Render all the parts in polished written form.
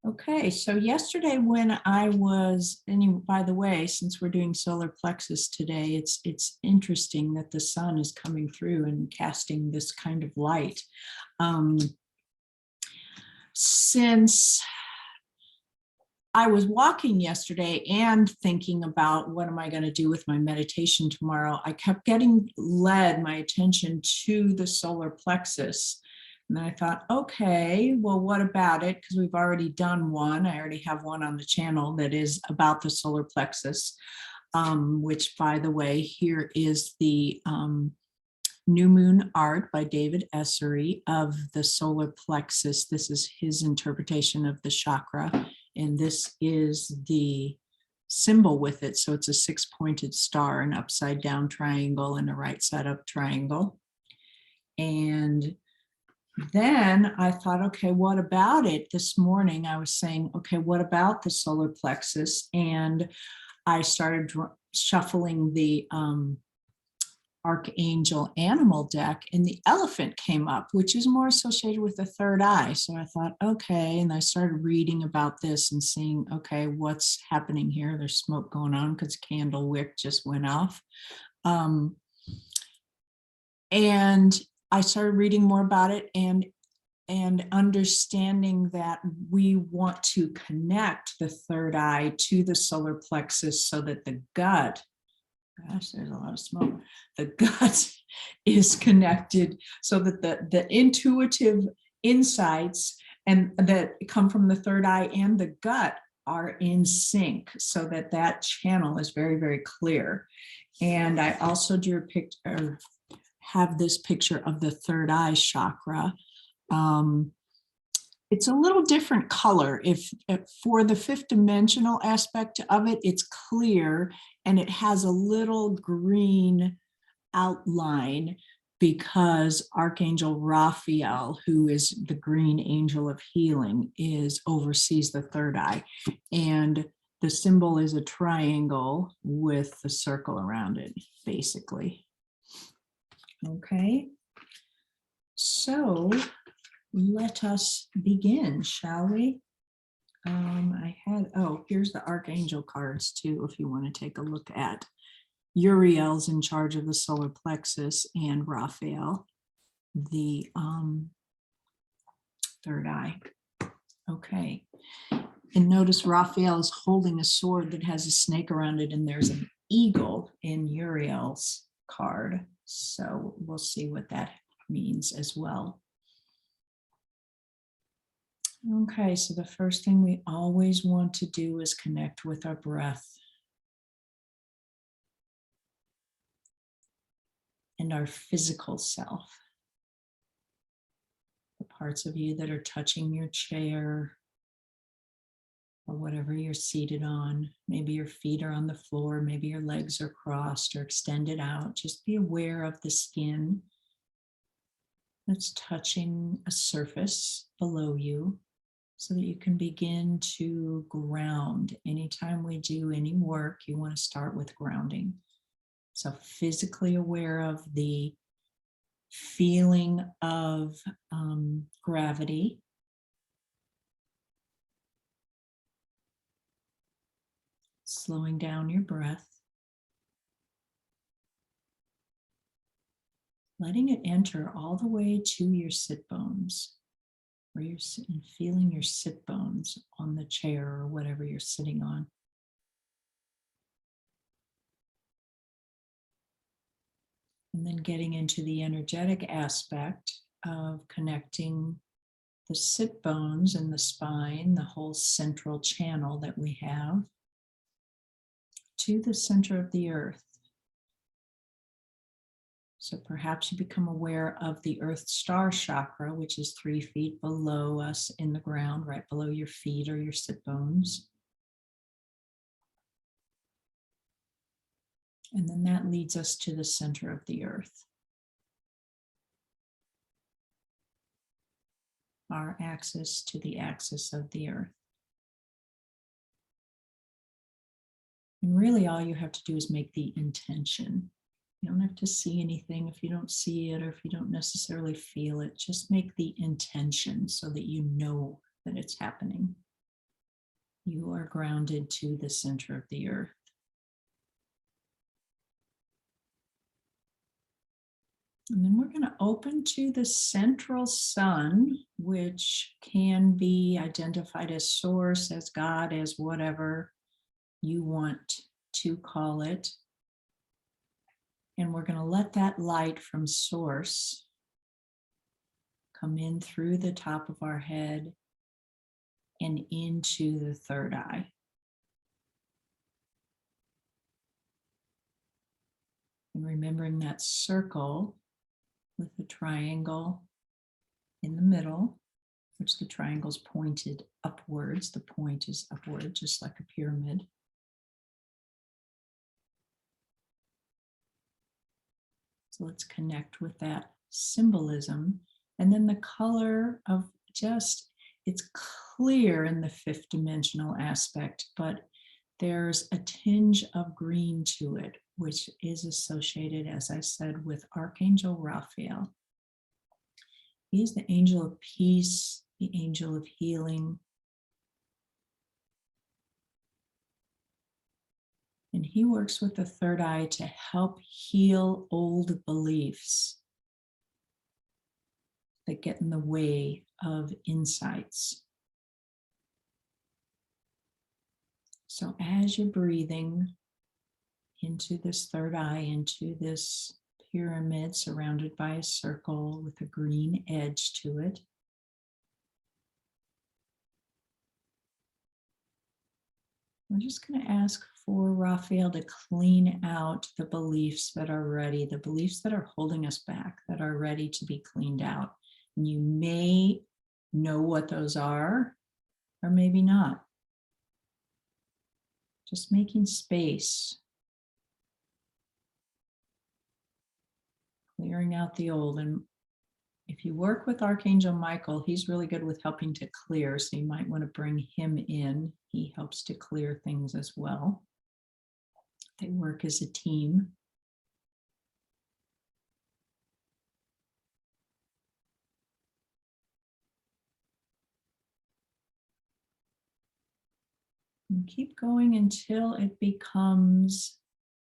Okay, so yesterday when I was, and by the way, since we're doing solar plexus today, it's interesting that the sun is coming through and casting this kind of light. Um, since I was walking yesterday and thinking about what am I going to do with my meditation tomorrow, I kept getting led my attention to the solar plexus. And then I thought, okay, well, what about it? Because we've already done one. I already have one on the channel that is about the solar plexus, which, by the way, here is the New Moon Art by David Essery of the solar plexus. This is his interpretation of the chakra. And this is the symbol with it. So it's a 6-pointed star, an upside down triangle, and a right side up triangle. And then I thought, okay, what about it? This morning I was saying, okay, what about the solar plexus? And I started shuffling the Archangel animal deck, and the elephant came up, which is more associated with the third eye. So I thought, okay, and I started reading about this and seeing, okay, what's happening here? There's smoke going on because candle wick just went off. And I started reading more about it and understanding that we want to connect the third eye to the solar plexus so that the gut, gosh, there's a lot of smoke, the gut is connected so that the intuitive insights and that come from the third eye and the gut are in sync, so that that channel is very, very clear. And I also drew a picture, have this picture of the third eye chakra. It's a little different color. If for the fifth dimensional aspect of it, it's clear and it has a little green outline because Archangel Raphael, who is the green angel of healing, oversees the third eye. And the symbol is a triangle with a circle around it, basically. Okay, so let us begin, shall we? Here's the Archangel cards too, if you want to take a look at. Uriel's in charge of the solar plexus, and Raphael, the third eye. Okay, and notice Raphael is holding a sword that has a snake around it, and there's an eagle in Uriel's card. So we'll see what that means as well. Okay, so the first thing we always want to do is connect with our breath and our physical self. The parts of you that are touching your chair or whatever you're seated on. Maybe your feet are on the floor, maybe your legs are crossed or extended out. Just be aware of the skin that's touching a surface below you, so that you can begin to ground. Anytime we do any work, you want to start with grounding. So physically aware of the feeling of gravity. Slowing down your breath. Letting it enter all the way to your sit bones, where you're sitting, feeling your sit bones on the chair or whatever you're sitting on. And then getting into the energetic aspect of connecting the sit bones and the spine, the whole central channel that we have, to the center of the earth. So perhaps you become aware of the earth star chakra, which is 3 feet below us in the ground, right below your feet or your sit bones. And then that leads us to the center of the earth. Our axis to the axis of the earth. And really all you have to do is make the intention. You don't have to see anything if you don't see it or if you don't necessarily feel it. Just make the intention so that you know that it's happening. You are grounded to the center of the earth. And then we're going to open to the central sun, which can be identified as source, as God, as whatever you want to call it. And we're going to let that light from source come in through the top of our head and into the third eye. And remembering that circle with the triangle in the middle, which the triangle's pointed upwards. The point is upward, just like a pyramid. So let's connect with that symbolism. And then the color of it's clear in the fifth dimensional aspect, but there's a tinge of green to it, which is associated, as I said, with Archangel Raphael. He is the angel of peace, the angel of healing. And he works with the third eye to help heal old beliefs that get in the way of insights. So as you're breathing into this third eye, into this pyramid surrounded by a circle with a green edge to it, we're just going to ask for Raphael to clean out the beliefs that are ready, the beliefs that are holding us back, that are ready to be cleaned out. And you may know what those are, or maybe not. Just making space, clearing out the old. And if you work with Archangel Michael, he's really good with helping to clear, so you might want to bring him in. He helps to clear things as well. They work as a team. And keep going until it becomes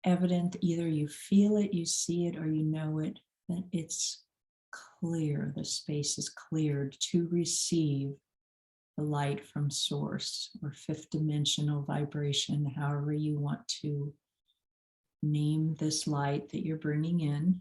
evident, either you feel it, you see it, or you know it, that it's clear, the space is cleared to receive the light from source or fifth dimensional vibration, however you want to name this light that you're bringing in.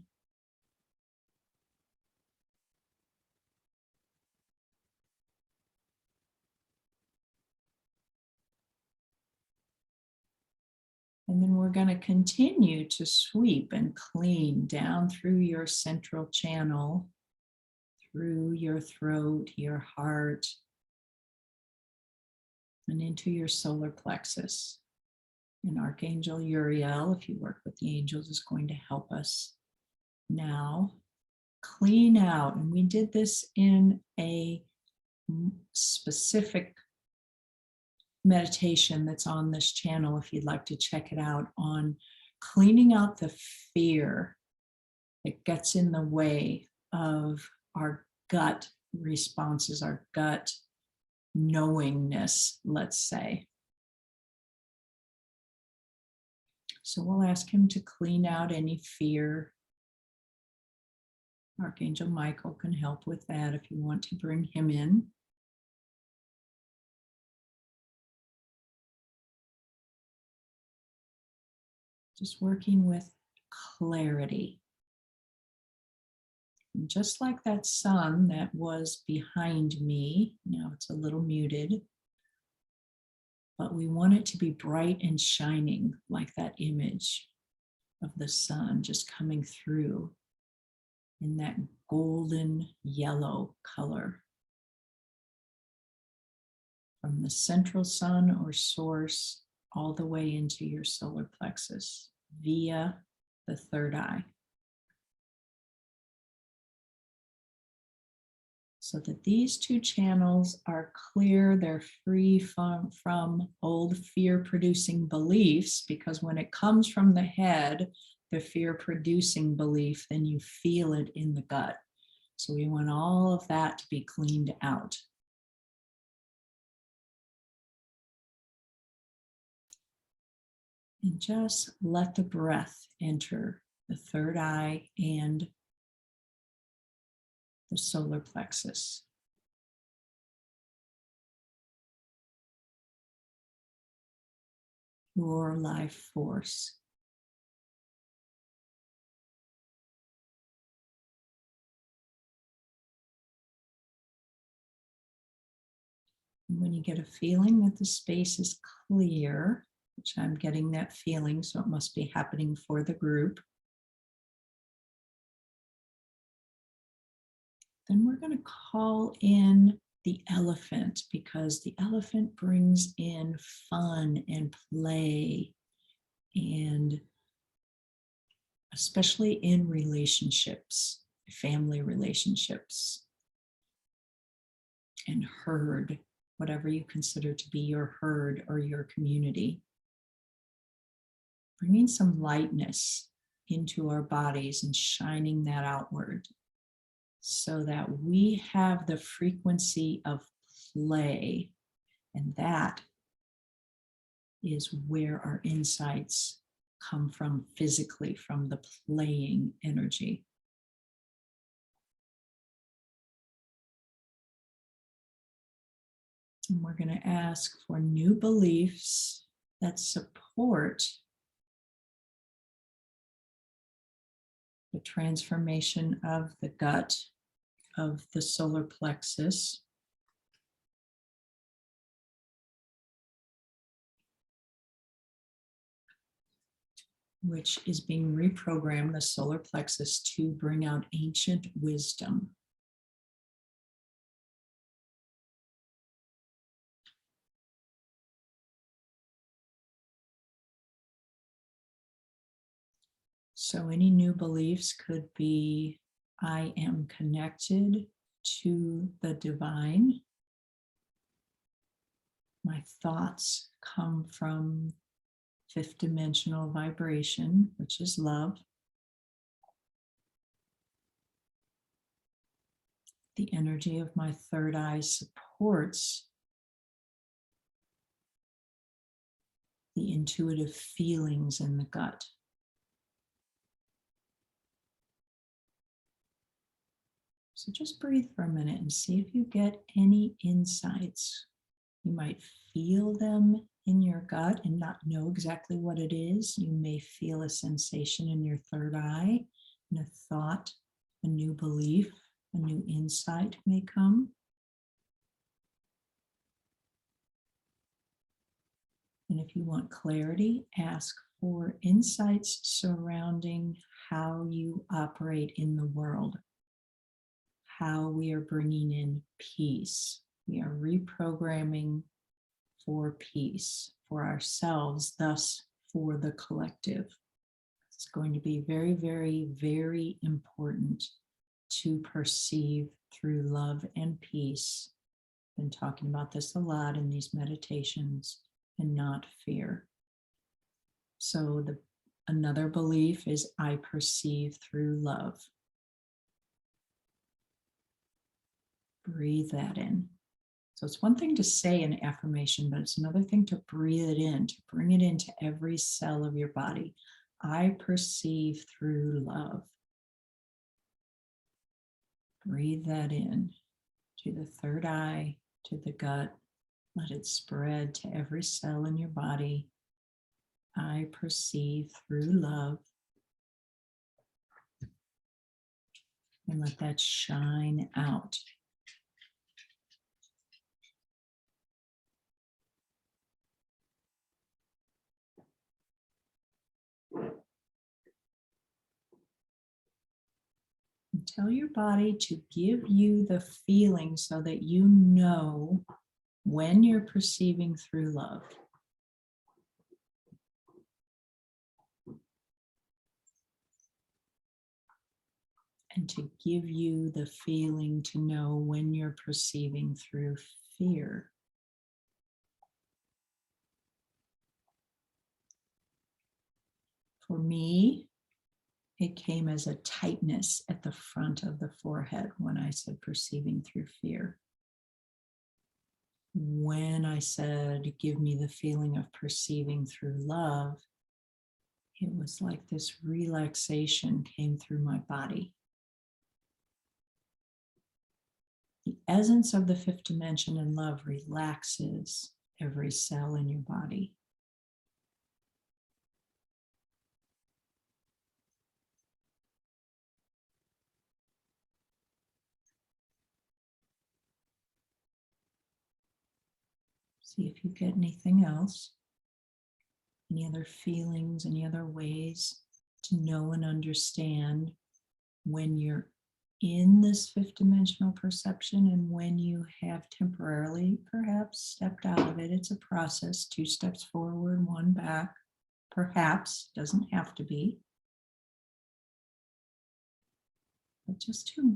And then we're going to continue to sweep and clean down through your central channel, through your throat, your heart, and into your solar plexus. And Archangel Uriel, if you work with the angels, is going to help us now clean out. And we did this in a specific meditation that's on this channel, if you'd like to check it out, on cleaning out the fear that gets in the way of our gut responses, our gut knowingness, let's say. So we'll ask him to clean out any fear. Archangel Michael can help with that if you want to bring him in. Just working with clarity. And just like that sun that was behind me, now it's a little muted, but we want it to be bright and shining like that image of the sun just coming through in that golden yellow color. From the central sun or source all the way into your solar plexus via the third eye. So that these two channels are clear, they're free from old fear-producing beliefs, because when it comes from the head, the fear-producing belief, then you feel it in the gut. So we want all of that to be cleaned out. And just let the breath enter the third eye and the solar plexus. Your life force. And when you get a feeling that the space is clear, which I'm getting that feeling, so it must be happening for the group, then we're going to call in the elephant, because the elephant brings in fun and play, and especially in relationships, family relationships, and herd, whatever you consider to be your herd or your community. Bringing some lightness into our bodies and shining that outward so that we have the frequency of play. And that is where our insights come from physically, from the playing energy. And we're going to ask for new beliefs that support the transformation of the gut, of the solar plexus, which is being reprogrammed, the solar plexus, to bring out ancient wisdom. So any new beliefs could be, I am connected to the divine. My thoughts come from fifth dimensional vibration, which is love. The energy of my third eye supports the intuitive feelings in the gut. So just breathe for a minute and see if you get any insights. You might feel them in your gut and not know exactly what it is. You may feel a sensation in your third eye, and a thought, a new belief, a new insight may come. And if you want clarity, ask for insights surrounding how you operate in the world, how we are bringing in peace. We are reprogramming for peace, for ourselves, thus for the collective. It's going to be very, very, very important to perceive through love and peace. Been talking about this a lot in these meditations, and not fear. So another belief is, I perceive through love. Breathe that in. So it's one thing to say an affirmation, but it's another thing to breathe it in, to bring it into every cell of your body. I perceive through love. Breathe that in to the third eye, to the gut. Let it spread to every cell in your body. I perceive through love. And let that shine out. And tell your body to give you the feeling so that you know when you're perceiving through love. And to give you the feeling to know when you're perceiving through fear. For me, it came as a tightness at the front of the forehead when I said perceiving through fear. When I said, give me the feeling of perceiving through love, it was like this relaxation came through my body. The essence of the fifth dimension in love relaxes every cell in your body. See if you get anything else, any other feelings, any other ways to know and understand when you're in this fifth dimensional perception and when you have temporarily perhaps stepped out of it. It's a process, 2 steps forward, 1 back, perhaps, doesn't have to be. But just to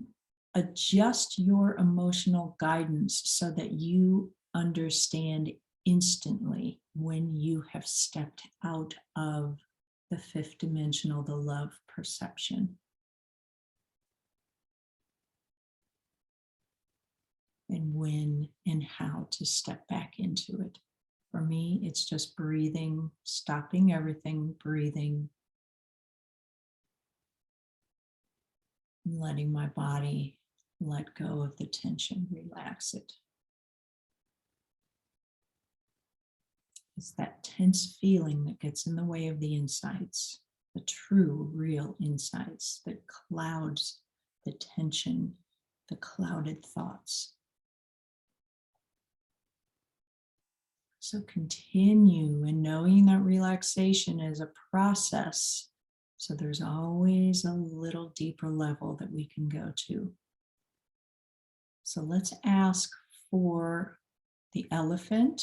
adjust your emotional guidance so that you understand instantly when you have stepped out of the fifth dimensional, the love perception. And when and how to step back into it. For me, it's just breathing, stopping everything, breathing, and letting my body let go of the tension, relax it. It's that tense feeling that gets in the way of the insights, the true, real insights that clouds the tension, the clouded thoughts. So continue in knowing that relaxation is a process. So there's always a little deeper level that we can go to. So let's ask for the elephant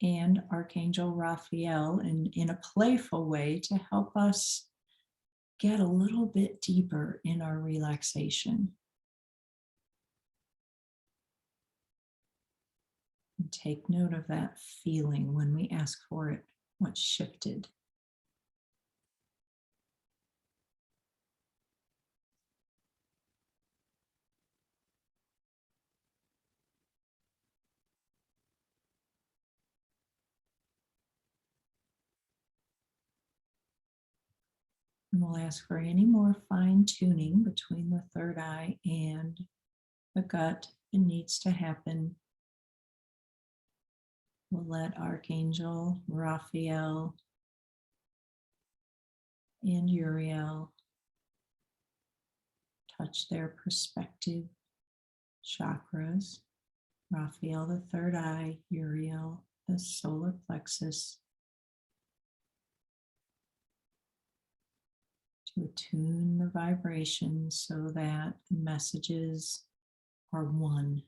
and Archangel Raphael in a playful way to help us get a little bit deeper in our relaxation. And take note of that feeling when we ask for it, what shifted. And we'll ask for any more fine tuning between the third eye and the gut that needs to happen. We'll let Archangel Raphael and Uriel touch their perspective chakras. Raphael, the third eye, Uriel, the solar plexus, to attune the vibrations so that the messages are one.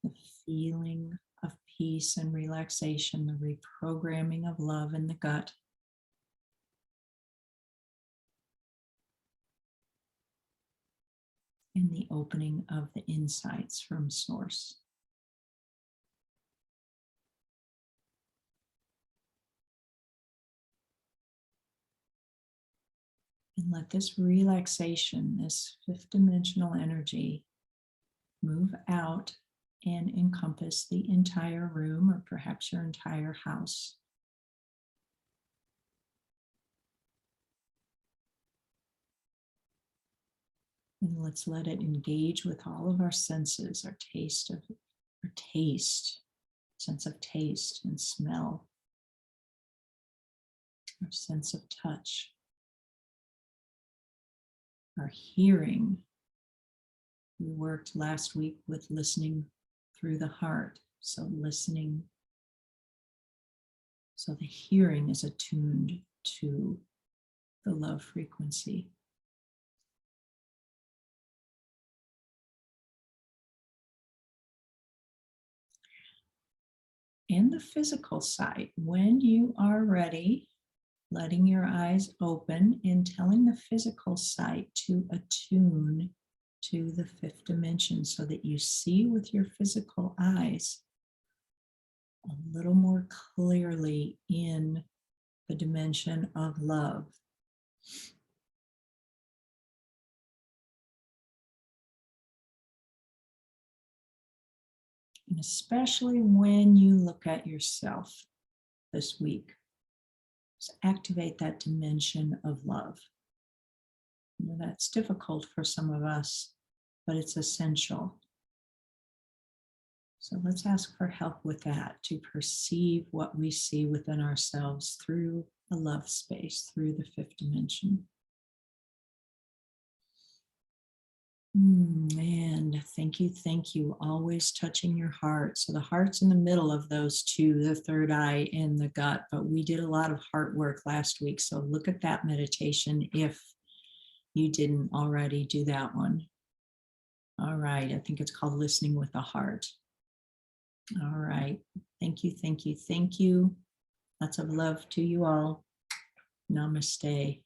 The feeling of peace and relaxation, the reprogramming of love in the gut. And the opening of the insights from source. And let this relaxation, this fifth dimensional energy, move out and encompass the entire room or perhaps your entire house. And let's let it engage with all of our senses, our taste, sense of taste and smell, our sense of touch, our hearing. We worked last week with listening through the heart, so listening. So the hearing is attuned to the love frequency. And the physical sight, when you are ready, letting your eyes open and telling the physical sight to attune to the fifth dimension so that you see with your physical eyes a little more clearly in the dimension of love. And especially when you look at yourself this week, Just activate that dimension of love. You know, that's difficult for some of us, but it's essential. So let's ask for help with that, to perceive what we see within ourselves through the love space, through the fifth dimension. And thank you. Always touching your heart. So the heart's in the middle of those two, the third eye and the gut, but we did a lot of heart work last week. So look at that meditation if you didn't already do that one. All right, I think it's called Listening with the Heart. All right, thank you. Lots of love to you all. Namaste.